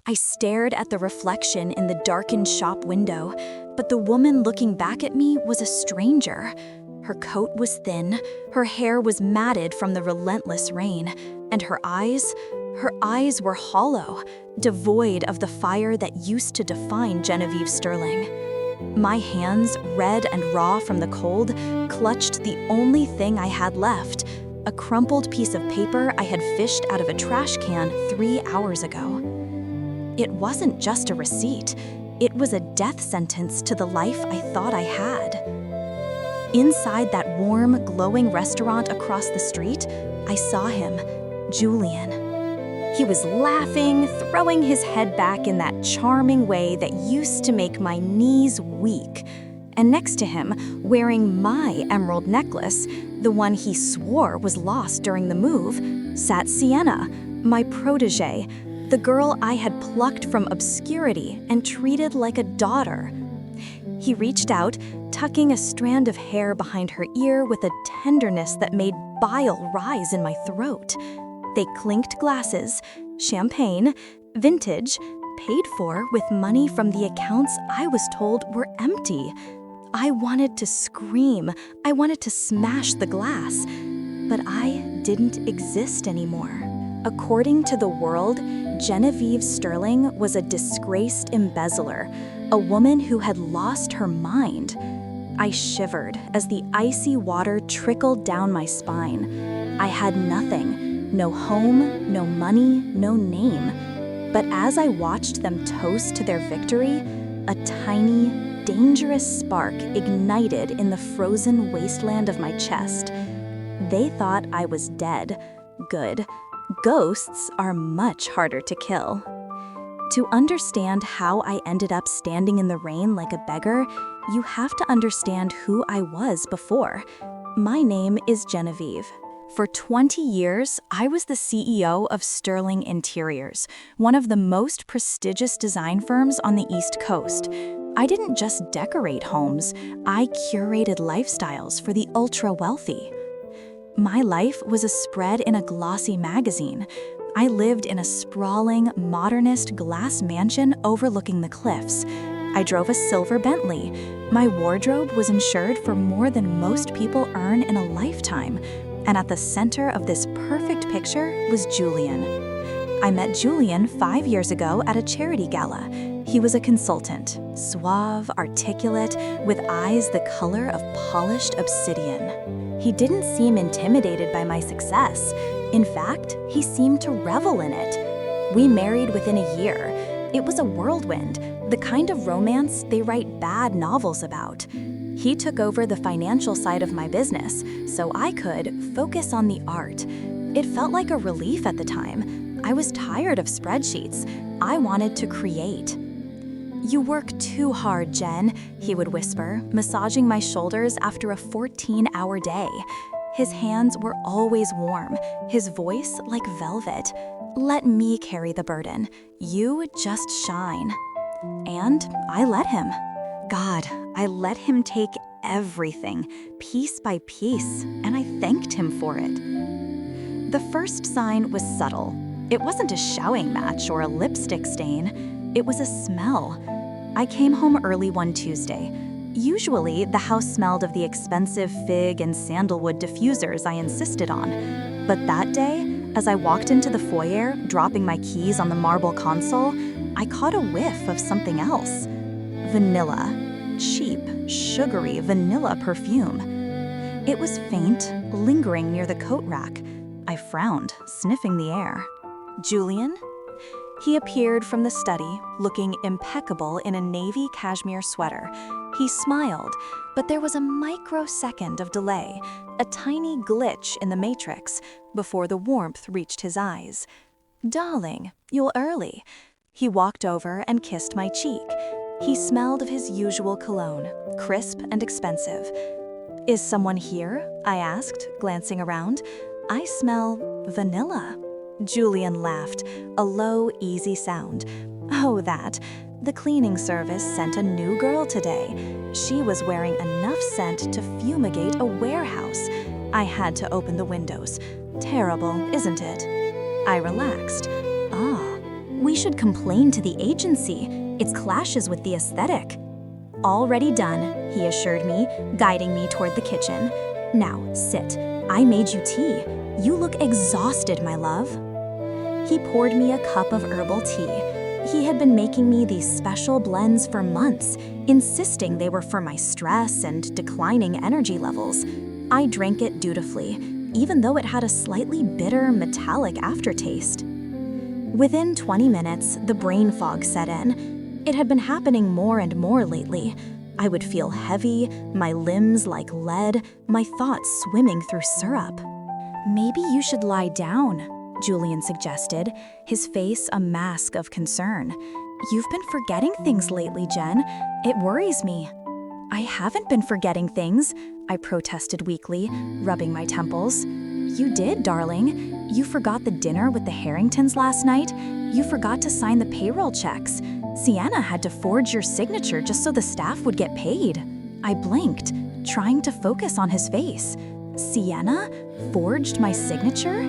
I stared at the reflection in the darkened shop window, but the woman looking back at me was a stranger. Her coat was thin, her hair was matted from the relentless rain, and her eyes were hollow, devoid of the fire that used to define Genevieve Sterling. My hands, red and raw from the cold, clutched the only thing I had left, a crumpled piece of paper I had fished out of a trash can 3 hours ago. It wasn't just a receipt, it was a death sentence to the life I thought I had. Inside that warm, glowing restaurant across the street, I saw him, Julian. He was laughing, throwing his head back in that charming way that used to make my knees weak. And next to him, wearing my emerald necklace, the one he swore was lost during the move, sat Sienna, my protégée, the girl I had plucked from obscurity and treated like a daughter. He reached out, tucking a strand of hair behind her ear with a tenderness that made bile rise in my throat. They clinked glasses, champagne, vintage, paid for with money from the accounts I was told were empty. I wanted to scream. I wanted to smash the glass. But I didn't exist anymore. According to the world, Genevieve Sterling was a disgraced embezzler, a woman who had lost her mind. I shivered as the icy water trickled down my spine. I had nothing. No home, no money, no name. But as I watched them toast to their victory, a tiny, dangerous spark ignited in the frozen wasteland of my chest. They thought I was dead. Good. Ghosts are much harder to kill. To understand how I ended up standing in the rain like a beggar, you have to understand who I was before. My name is Genevieve. For 20 years, I was the CEO of Sterling Interiors, one of the most prestigious design firms on the East Coast. I didn't just decorate homes, I curated lifestyles for the ultra-wealthy. My life was a spread in a glossy magazine. I lived in a sprawling, modernist glass mansion overlooking the cliffs. I drove a silver Bentley. My wardrobe was insured for more than most people earn in a lifetime. And at the center of this perfect picture was Julian. I met Julian 5 years ago at a charity gala. He was a consultant, suave, articulate, with eyes the color of polished obsidian. He didn't seem intimidated by my success. In fact, he seemed to revel in it. We married within a year. It was a whirlwind, the kind of romance they write bad novels about. He took over the financial side of my business, so I could focus on the art. It felt like a relief at the time. I was tired of spreadsheets. I wanted to create. "You work too hard, Jen," he would whisper, massaging my shoulders after a 14-hour day. His hands were always warm, his voice like velvet. "Let me carry the burden. You just shine." And I let him. God, I let him take everything, piece by piece, and I thanked him for it. The first sign was subtle. It wasn't a showing match or a lipstick stain. It was a smell. I came home early one Tuesday. Usually, the house smelled of the expensive fig and sandalwood diffusers I insisted on. But that day, as I walked into the foyer, dropping my keys on the marble console, I caught a whiff of something else. Vanilla. Cheap, sugary vanilla perfume. It was faint, lingering near the coat rack. I frowned, sniffing the air. "Julian?" He appeared from the study, looking impeccable in a navy cashmere sweater. He smiled, but there was a microsecond of delay, a tiny glitch in the matrix, before the warmth reached his eyes. "Darling, you're early." He walked over and kissed my cheek. He smelled of his usual cologne, crisp and expensive. "Is someone here?" I asked, glancing around. "I smell vanilla." Julian laughed, a low, easy sound. "Oh, that. The cleaning service sent a new girl today. She was wearing enough scent to fumigate a warehouse. I had to open the windows. Terrible, isn't it?" I relaxed. "Ah, We should complain to the agency. It clashes with the aesthetic. Already done, he assured me, guiding me toward the kitchen. Now, sit. I made you tea. You look exhausted, my love. He poured me a cup of herbal tea. He had been making me these special blends for months, insisting they were for my stress and declining energy levels. I drank it dutifully, even though it had a slightly bitter, metallic aftertaste. Within 20 minutes, the brain fog set in. It had been happening more and more lately. I would feel heavy, my limbs like lead, my thoughts swimming through syrup. Maybe you should lie down, Julian suggested, his face a mask of concern. You've been forgetting things lately, Jen. It worries me. I haven't been forgetting things, I protested weakly, rubbing my temples. You did, darling. You forgot the dinner with the Harringtons last night. You forgot to sign the payroll checks. Sienna had to forge your signature just so the staff would get paid. I blinked, trying to focus on his face. Sienna forged my signature?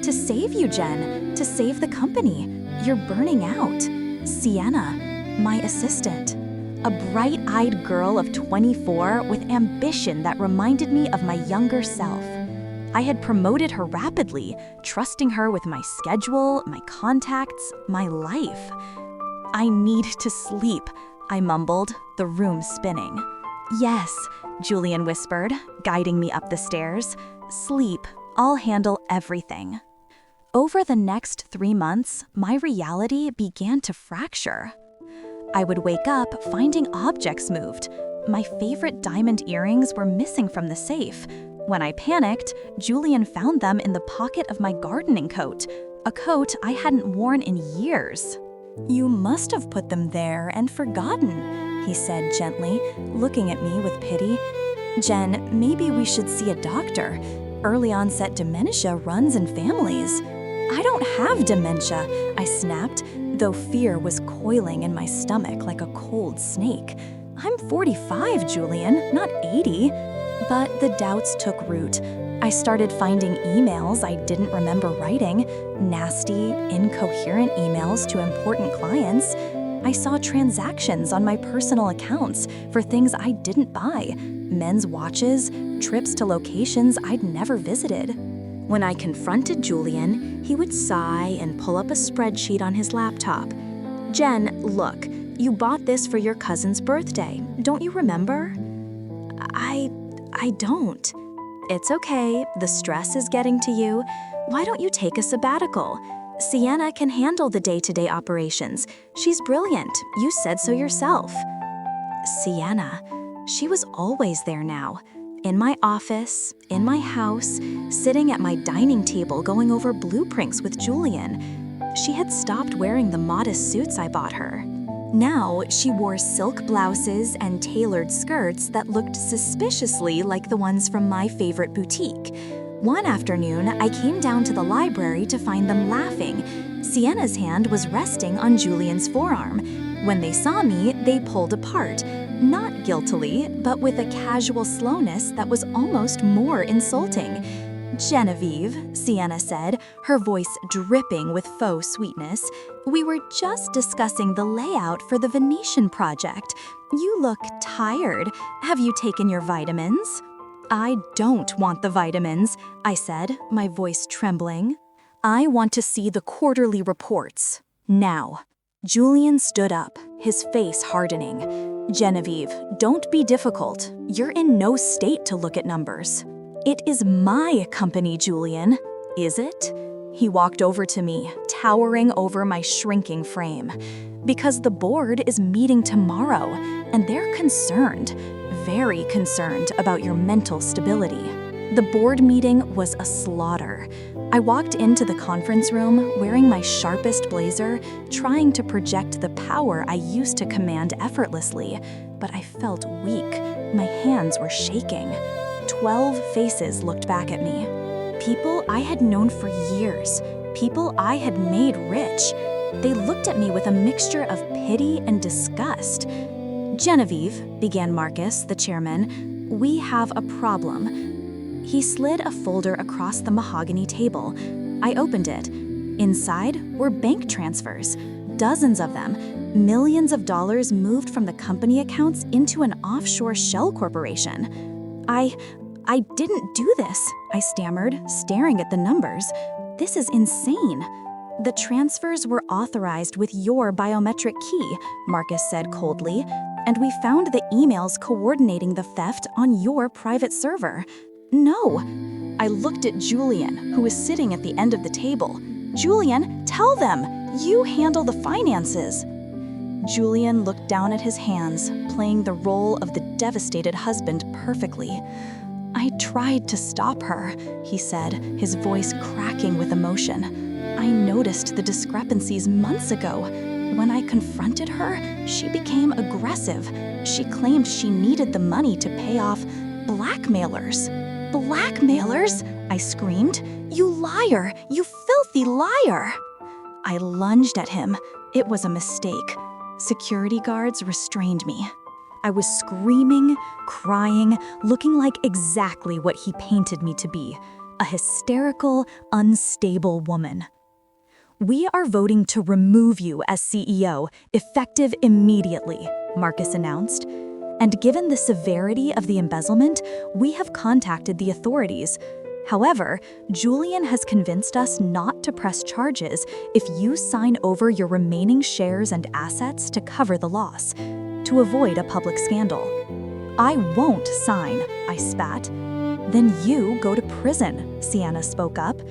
To save you, Jen. To save the company. You're burning out. Sienna, my assistant. A bright-eyed girl of 24 with ambition that reminded me of my younger self. I had promoted her rapidly, trusting her with my schedule, my contacts, my life. I need to sleep, I mumbled, the room spinning. Yes, Julian whispered, guiding me up the stairs. Sleep, I'll handle everything. Over the next 3 months, my reality began to fracture. I would wake up finding objects moved. My favorite diamond earrings were missing from the safe. When I panicked, Julian found them in the pocket of my gardening coat, a coat I hadn't worn in years. You must have put them there and forgotten, he said gently, looking at me with pity. Jen, maybe we should see a doctor. Early onset dementia runs in families. I don't have dementia, I snapped, though fear was coiling in my stomach like a cold snake. I'm 45, Julian, not 80. But the doubts took root. I started finding emails I didn't remember writing, nasty, incoherent emails to important clients. I saw transactions on my personal accounts for things I didn't buy, men's watches, trips to locations I'd never visited. When I confronted Julian, he would sigh and pull up a spreadsheet on his laptop. Jen, look, you bought this for your cousin's birthday. Don't you remember? I don't. It's okay, the stress is getting to you. Why don't you take a sabbatical? Sienna can handle the day-to-day operations. She's brilliant, you said so yourself. Sienna, she was always there now. In my office, in my house, sitting at my dining table going over blueprints with Julian. She had stopped wearing the modest suits I bought her. Now, she wore silk blouses and tailored skirts that looked suspiciously like the ones from my favorite boutique. One afternoon, I came down to the library to find them laughing. Sienna's hand was resting on Julian's forearm. When they saw me, they pulled apart, not guiltily, but with a casual slowness that was almost more insulting. Genevieve, Sienna said, her voice dripping with faux sweetness, we were just discussing the layout for the Venetian project. You look tired. Have you taken your vitamins? I don't want the vitamins, I said, my voice trembling. I want to see the quarterly reports. Now. Julian stood up, his face hardening. Genevieve, don't be difficult. You're in no state to look at numbers. It is my company, Julian. Is it? He walked over to me, towering over my shrinking frame. Because the board is meeting tomorrow, and they're concerned, very concerned about your mental stability. The board meeting was a slaughter. I walked into the conference room wearing my sharpest blazer, trying to project the power I used to command effortlessly, but I felt weak. My hands were shaking. 12 faces looked back at me. People I had known for years, people I had made rich. They looked at me with a mixture of pity and disgust. Genevieve, began Marcus, the chairman, we have a problem. He slid a folder across the mahogany table. I opened it. Inside were bank transfers. Dozens of them. Millions of dollars moved from the company accounts into an offshore shell corporation. I didn't do this, I stammered, staring at the numbers. This is insane. The transfers were authorized with your biometric key, Marcus said coldly, and we found the emails coordinating the theft on your private server. No. I looked at Julian, who was sitting at the end of the table. Julian, tell them! You handle the finances. Julian looked down at his hands, playing the role of the devastated husband perfectly. I tried to stop her, he said, his voice cracking with emotion. I noticed the discrepancies months ago. When I confronted her, she became aggressive. She claimed she needed the money to pay off blackmailers. Blackmailers? I screamed. You liar! You filthy liar! I lunged at him. It was a mistake. Security guards restrained me. I was screaming, crying, looking like exactly what he painted me to be, a hysterical, unstable woman. We are voting to remove you as CEO, effective immediately, Marcus announced. And given the severity of the embezzlement, we have contacted the authorities. However, Julian has convinced us not to press charges if you sign over your remaining shares and assets to cover the loss, to avoid a public scandal. I won't sign, I spat. Then you go to prison, Sienna spoke up.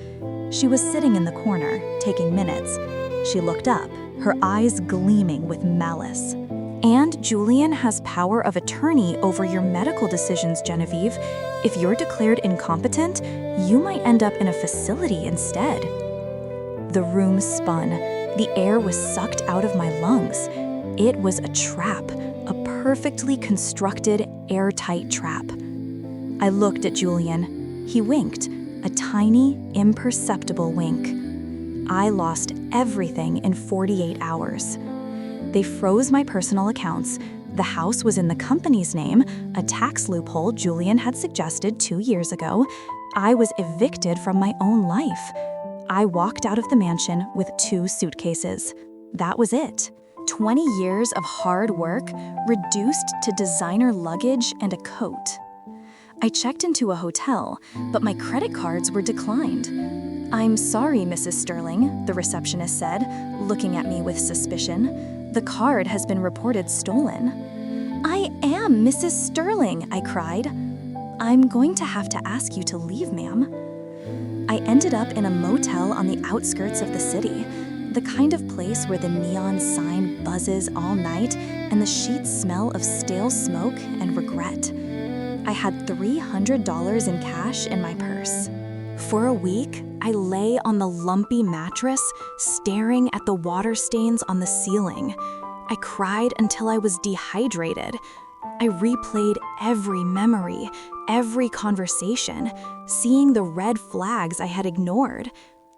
She was sitting in the corner, taking minutes. She looked up, her eyes gleaming with malice. And Julian has power of attorney over your medical decisions, Genevieve. If you're declared incompetent, you might end up in a facility instead. The room spun. The air was sucked out of my lungs. It was a trap, a perfectly constructed, airtight trap. I looked at Julian. He winked, a tiny, imperceptible wink. I lost everything in 48 hours. They froze my personal accounts. The house was in the company's name, a tax loophole Julian had suggested 2 years ago. I was evicted from my own life. I walked out of the mansion with 2 suitcases. That was it. 20 years of hard work reduced to designer luggage and a coat. I checked into a hotel, but my credit cards were declined. I'm sorry, Mrs. Sterling, the receptionist said, looking at me with suspicion. The card has been reported stolen. I am Mrs. Sterling, I cried. I'm going to have to ask you to leave, ma'am. I ended up in a motel on the outskirts of the city, the kind of place where the neon sign buzzes all night and the sheets smell of stale smoke and regret. I had $300 in cash in my purse. For a week, I lay on the lumpy mattress, staring at the water stains on the ceiling. I cried until I was dehydrated. I replayed every memory, every conversation, seeing the red flags I had ignored.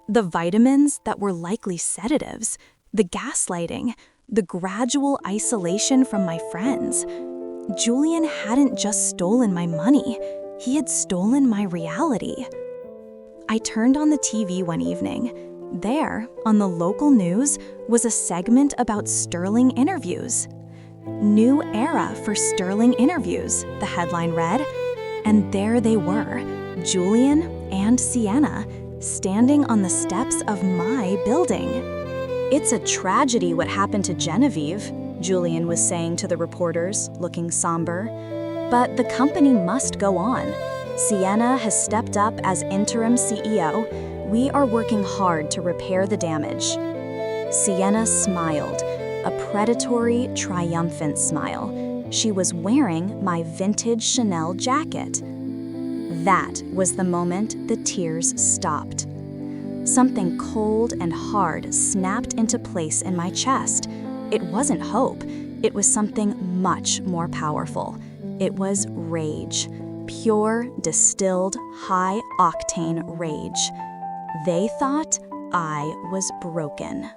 The vitamins that were likely sedatives, the gaslighting, the gradual isolation from my friends. Julian hadn't just stolen my money, he had stolen my reality. I turned on the TV one evening. There, on the local news, was a segment about Sterling interviews. New era for Sterling interviews, the headline read. And there they were, Julian and Sienna, standing on the steps of my building. It's a tragedy what happened to Genevieve, Julian was saying to the reporters, looking somber. But the company must go on. Sienna has stepped up as interim CEO. We are working hard to repair the damage. Sienna smiled, a predatory, triumphant smile. She was wearing my vintage Chanel jacket. That was the moment the tears stopped. Something cold and hard snapped into place in my chest. It wasn't hope. It was something much more powerful. It was rage. Pure, distilled, high-octane rage. They thought I was broken.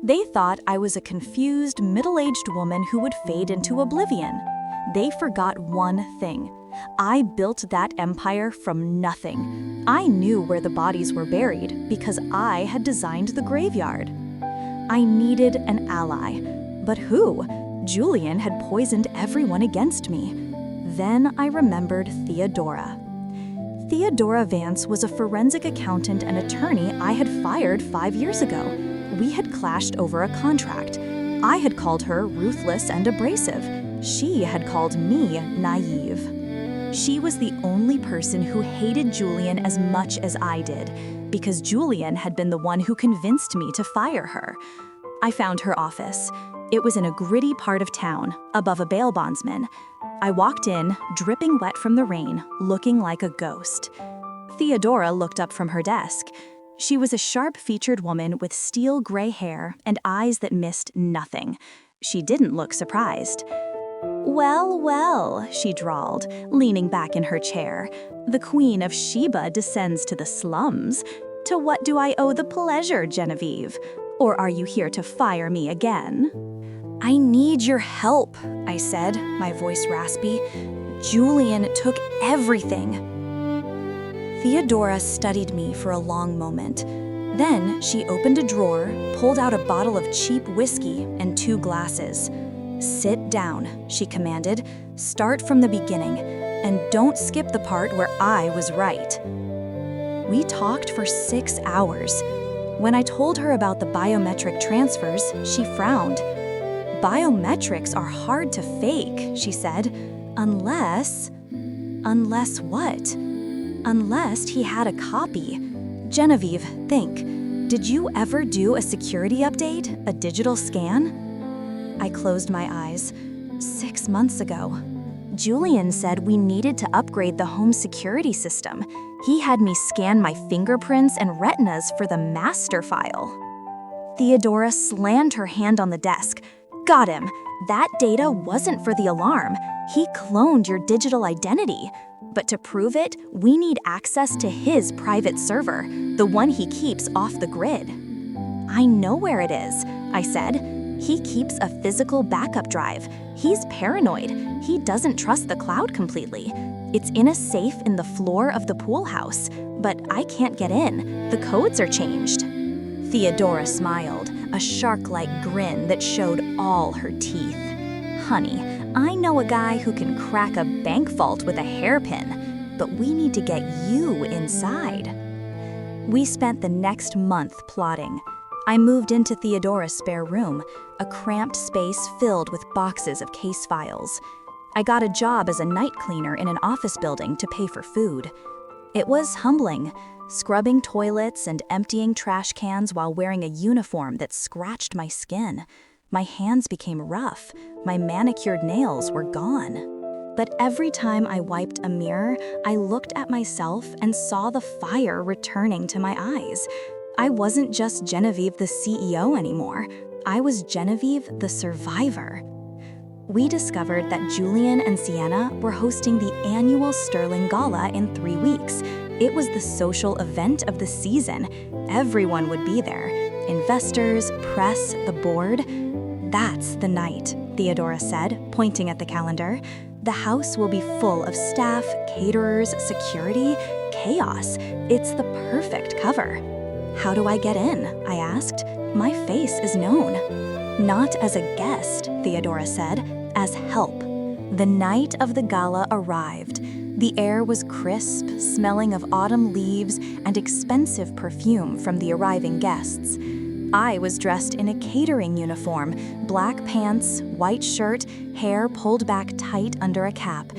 They thought I was a confused, middle-aged woman who would fade into oblivion. They forgot one thing. I built that empire from nothing. I knew where the bodies were buried because I had designed the graveyard. I needed an ally. But who? Julian had poisoned everyone against me. Then I remembered Theodora. Theodora Vance was a forensic accountant and attorney I had fired 5 years ago. We had clashed over a contract. I had called her ruthless and abrasive. She had called me naive. She was the only person who hated Julian as much as I did, because Julian had been the one who convinced me to fire her. I found her office. It was in a gritty part of town, above a bail bondsman. I walked in, dripping wet from the rain, looking like a ghost. Theodora looked up from her desk. She was a sharp-featured woman with steel gray hair and eyes that missed nothing. She didn't look surprised. "Well, well," she drawled, leaning back in her chair. "The Queen of Sheba descends to the slums. To what do I owe the pleasure, Genevieve? Or are you here to fire me again?" "I need your help," I said, my voice raspy. "Julian took everything." Theodora studied me for a long moment. Then she opened a drawer, pulled out a bottle of cheap whiskey and 2 glasses. "Sit down," she commanded. "Start from the beginning, and don't skip the part where I was right." We talked for 6 hours. When I told her about the biometric transfers, she frowned. "Biometrics are hard to fake," she said, "unless..." "Unless what?" "Unless he had a copy." "Genevieve, think. Did you ever do a security update, a digital scan?" I closed my eyes. 6 months ago. Julian said we needed to upgrade the home security system. He had me scan my fingerprints and retinas for the master file. Theodora slammed her hand on the desk. "Got him. That data wasn't for the alarm. He cloned your digital identity. But to prove it, we need access to his private server, the one he keeps off the grid." "I know where it is," I said. "He keeps a physical backup drive. He's paranoid. He doesn't trust the cloud completely. It's in a safe in the floor of the pool house, but I can't get in. The codes are changed." Theodora smiled, a shark-like grin that showed all her teeth. "Honey, I know a guy who can crack a bank vault with a hairpin, but we need to get you inside." We spent the next month plotting. I moved into Theodora's spare room, a cramped space filled with boxes of case files. I got a job as a night cleaner in an office building to pay for food. It was humbling, scrubbing toilets and emptying trash cans while wearing a uniform that scratched my skin. My hands became rough, my manicured nails were gone. But every time I wiped a mirror, I looked at myself and saw the fire returning to my eyes. I wasn't just Genevieve the CEO anymore. I was Genevieve the survivor. We discovered that Julian and Sienna were hosting the annual Sterling Gala in 3 weeks. It was the social event of the season. Everyone would be there. Investors, press, the board. "That's the night," Theodora said, pointing at the calendar. "The house will be full of staff, caterers, security, chaos. It's the perfect cover." "How do I get in?" I asked. "My face is known." "Not as a guest," Theodora said, "as help." The night of the gala arrived. The air was crisp, smelling of autumn leaves and expensive perfume from the arriving guests. I was dressed in a catering uniform, black pants, white shirt, hair pulled back tight under a cap.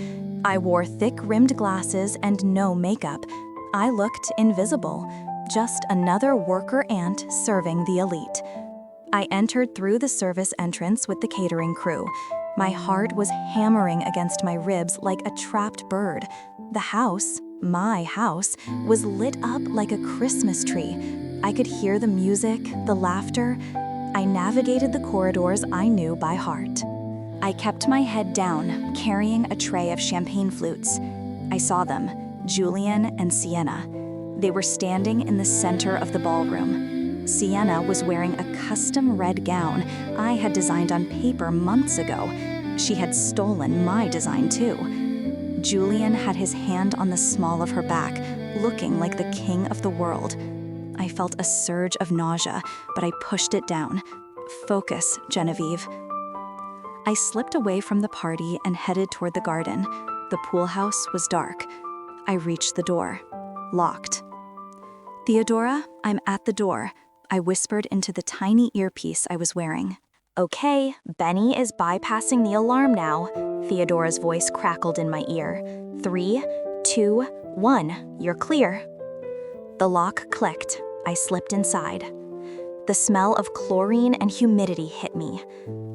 I wore thick-rimmed glasses and no makeup. I looked invisible, just another worker ant serving the elite. I entered through the service entrance with the catering crew. My heart was hammering against my ribs like a trapped bird. The house, my house, was lit up like a Christmas tree. I could hear the music, the laughter. I navigated the corridors I knew by heart. I kept my head down, carrying a tray of champagne flutes. I saw them, Julian and Sienna. They were standing in the center of the ballroom. Sienna was wearing a custom red gown I had designed on paper months ago. She had stolen my design too. Julian had his hand on the small of her back, looking like the king of the world. I I felt a surge of nausea, but I pushed it down. Focus, Genevieve. I slipped away from the party and headed toward the garden. The pool house was dark. I reached the door. Locked. Theodora, I'm at the door, I whispered into the tiny earpiece I was wearing. Okay, Benny is bypassing the alarm now, Theodora's voice crackled in my ear. 3, 2, 1, you're clear. The lock clicked. I slipped inside. The smell of chlorine and humidity hit me.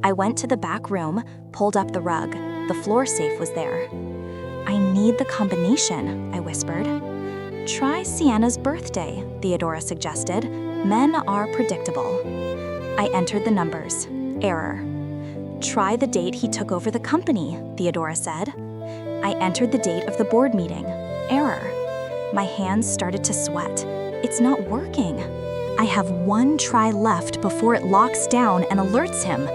I went to the back room, pulled up the rug. The floor safe was there. I need the combination, I whispered. Try Sienna's birthday, Theodora suggested. Men are predictable. I entered the numbers. Error. Try the date he took over the company, Theodora said. I entered the date of the board meeting. Error. My hands started to sweat. It's not working. I have one try left before it locks down and alerts him.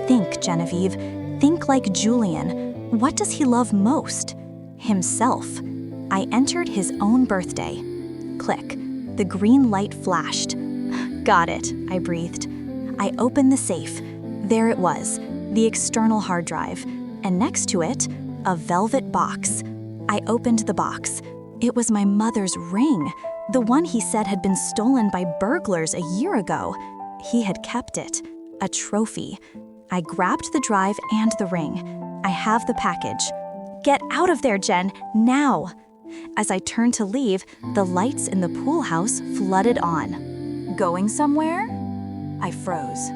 Think, Genevieve. Think like Julian. What does he love most? Himself. I entered his own birthday. Click. The green light flashed. Got it, I breathed. I opened the safe. There it was, the external hard drive, and next to it, a velvet box. I opened the box. It was my mother's ring, the one he said had been stolen by burglars a year ago. He had kept it, a trophy. I grabbed the drive and the ring. I have the package. Get out of there, Jen, now! As I turned to leave, the lights in the pool house flooded on. Going somewhere? I froze.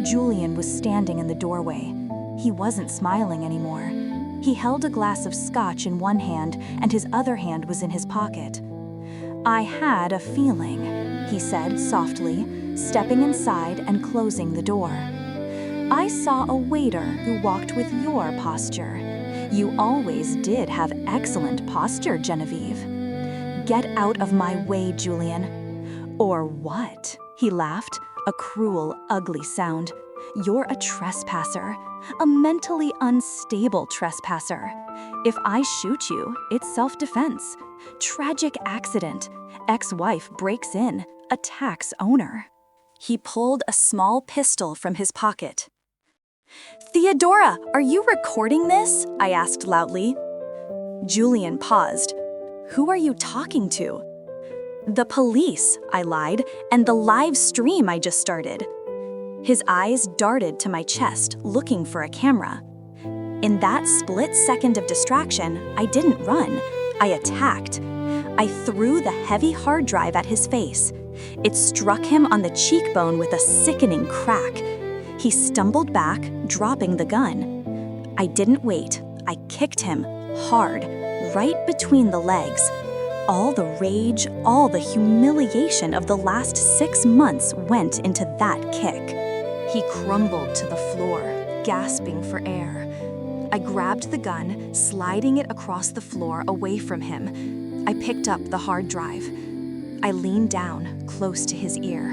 Julian was standing in the doorway. He wasn't smiling anymore. He held a glass of scotch in one hand, and his other hand was in his pocket. I had a feeling, he said softly, stepping inside and closing the door. I saw a waiter who walked with your posture. You always did have excellent posture, Genevieve. Get out of my way, Julian. Or what? He laughed, a cruel, ugly sound. You're a trespasser, a mentally unstable trespasser. If I shoot you, it's self-defense. Tragic accident. Ex-wife breaks in, attacks owner. He pulled a small pistol from his pocket. Theodora, are you recording this? I asked loudly. Julian paused. Who are you talking to? The police, I lied, and the live stream I just started. His eyes darted to my chest, looking for a camera. In that split second of distraction, I didn't run. I attacked. I threw the heavy hard drive at his face. It struck him on the cheekbone with a sickening crack. He stumbled back, dropping the gun. I didn't wait. I kicked him, hard, right between the legs. All the rage, all the humiliation of the last 6 months went into that kick. He crumbled to the floor, gasping for air. I grabbed the gun, sliding it across the floor away from him. I picked up the hard drive. I leaned down, close to his ear.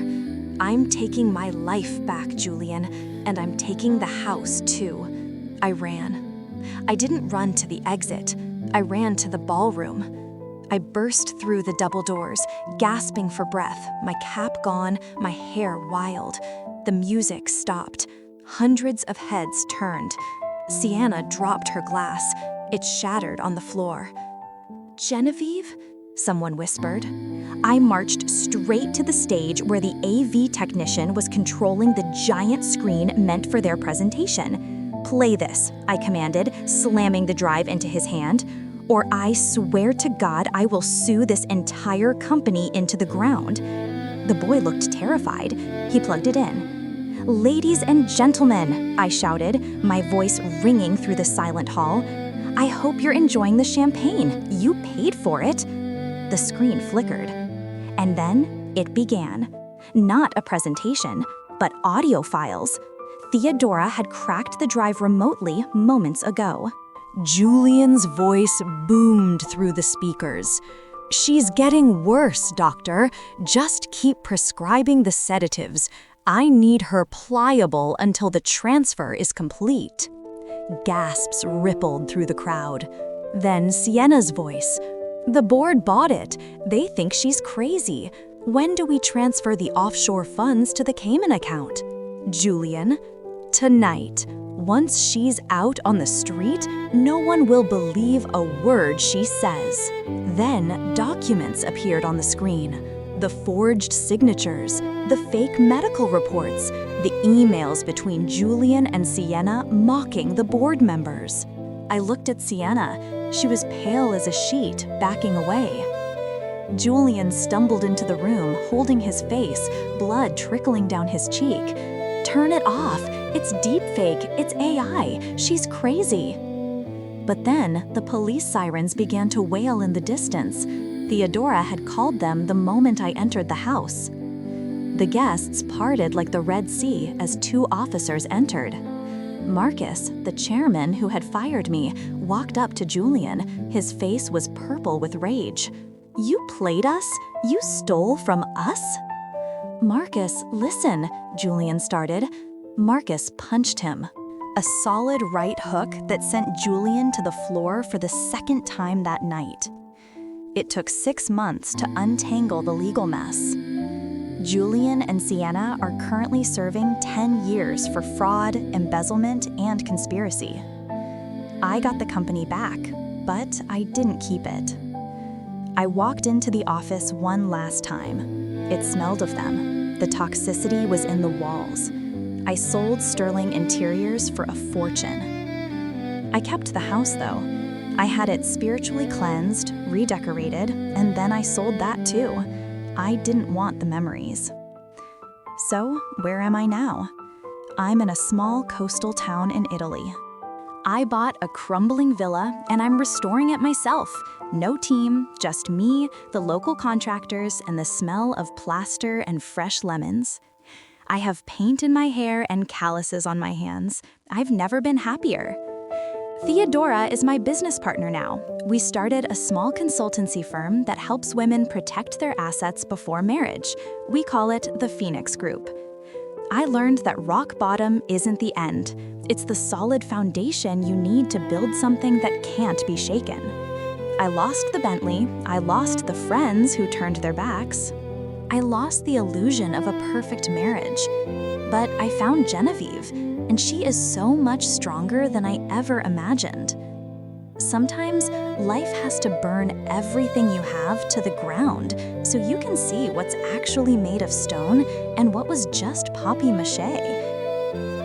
I'm taking my life back, Julian, and I'm taking the house too. I ran. I didn't run to the exit. I ran to the ballroom. I burst through the double doors, gasping for breath, my cap gone, my hair wild. The music stopped. Hundreds of heads turned. Sienna dropped her glass. It shattered on the floor. Genevieve? Someone whispered. I marched straight to the stage where the AV technician was controlling the giant screen meant for their presentation. Play this, I commanded, slamming the drive into his hand. Or I swear to God I will sue this entire company into the ground. The boy looked terrified. He plugged it in. Ladies and gentlemen, I shouted, my voice ringing through the silent hall. I hope you're enjoying the champagne. You paid for it. The screen flickered. And then it began. Not a presentation, but audio files. Theodora had cracked the drive remotely moments ago. Julian's voice boomed through the speakers. She's getting worse, doctor. Just keep prescribing the sedatives. I need her pliable until the transfer is complete. Gasps rippled through the crowd. Then Sienna's voice. The board bought it. They think she's crazy. When do we transfer the offshore funds to the Cayman account? Julian, tonight. Once she's out on the street, no one will believe a word she says. Then documents appeared on the screen. The forged signatures, the fake medical reports, the emails between Julian and Sienna mocking the board members. I looked at Sienna. She was pale as a sheet, backing away. Julian stumbled into the room, holding his face, blood trickling down his cheek. "Turn it off. It's deepfake. It's AI. She's crazy." But then the police sirens began to wail in the distance. Theodora had called them the moment I entered the house. The guests parted like the Red Sea as 2 officers entered. Marcus, the chairman who had fired me, walked up to Julian. His face was purple with rage. "You played us? You stole from us?" "Marcus, listen," Julian started. Marcus punched him. A solid right hook that sent Julian to the floor for the 2nd time that night. It took 6 months to untangle the legal mess. Julian and Sienna are currently serving 10 years for fraud, embezzlement, and conspiracy. I got the company back, but I didn't keep it. I walked into the office one last time. It smelled of them. The toxicity was in the walls. I sold Sterling interiors for a fortune. I kept the house, though. I had it spiritually cleansed, redecorated, and then I sold that too. I didn't want the memories. So, where am I now? I'm in a small coastal town in Italy. I bought a crumbling villa and I'm restoring it myself. No team, just me, the local contractors, and the smell of plaster and fresh lemons. I have paint in my hair and calluses on my hands. I've never been happier. Theodora is my business partner now. We started a small consultancy firm that helps women protect their assets before marriage. We call it the Phoenix Group. I learned that rock bottom isn't the end. It's the solid foundation you need to build something that can't be shaken. I lost the Bentley, I lost the friends who turned their backs. I lost the illusion of a perfect marriage. But I found Genevieve, and she is so much stronger than I ever imagined. Sometimes life has to burn everything you have to the ground so you can see what's actually made of stone and what was just papier-mâché.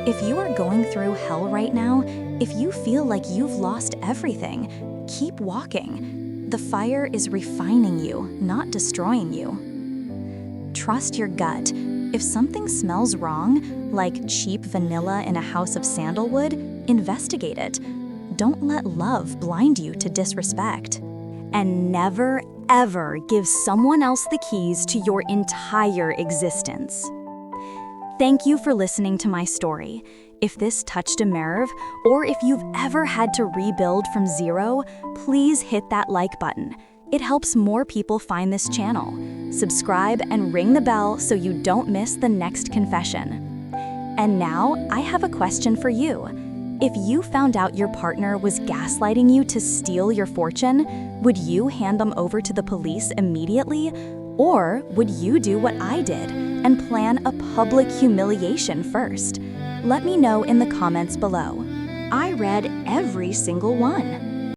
If you are going through hell right now, if you feel like you've lost everything, keep walking. The fire is refining you, not destroying you. Trust your gut. If something smells wrong, like cheap vanilla in a house of sandalwood, investigate it. Don't let love blind you to disrespect. And never, ever give someone else the keys to your entire existence. Thank you for listening to my story. If this touched a nerve, or if you've ever had to rebuild from zero, please hit that like button. It helps more people find this channel. Subscribe and ring the bell so you don't miss the next confession. And now, I have a question for you. If you found out your partner was gaslighting you to steal your fortune, would you hand them over to the police immediately? Or would you do what I did and plan a public humiliation first? Let me know in the comments below. I read every single one.